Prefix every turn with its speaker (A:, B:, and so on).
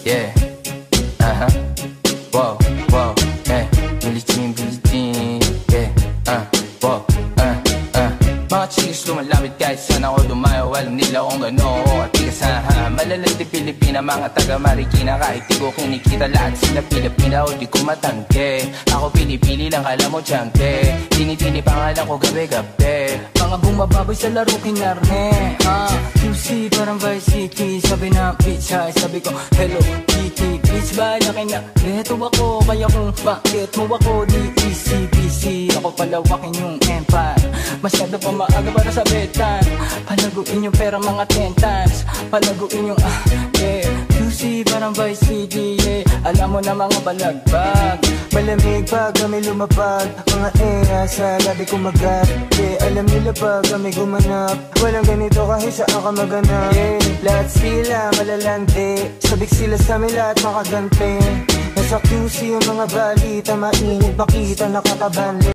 A: Yeah. Wow, wow, eh. Billie Jean, yeah. Wow, mga chicks lumalapit kahit saan ako dumayo. Alam nila kung gano'n ako katigasahan. Malalang di Pilipina, mga taga Marikina. Kahit di ko kinikita, lahat sila Pilipina o di ko matangke. Ako pili-pili lang, alam mo tiyangke. Tini-tini pangalan ko gabi-gabi.
B: Mga bumababoy sa laro kinarne. QC parang Vice City. Sabi na bitch hi, sabi ko hello Kitty. Bitch ba laki na reto ako. Kaya kung bakit mo ako di easy-peasy. Ako palawakin yung empire. Masyado pa maaga para sa betan. Palaguin yung pera mga 10 times. Palaguin yung yeah. QC parang Vice City, yeah. Alam mo na mga balagbag.
C: Malamig pag kami lumapag. Mga sa gabi kumagat, yeah. Alam nila pag kami gumanap. Walang ganito kahit saan ka maganap, yeah. Lahat sila malalante. Sabik sila sa amin lahat makagante. Nasa QC yung mga balita. Mainit makita nakakabanli.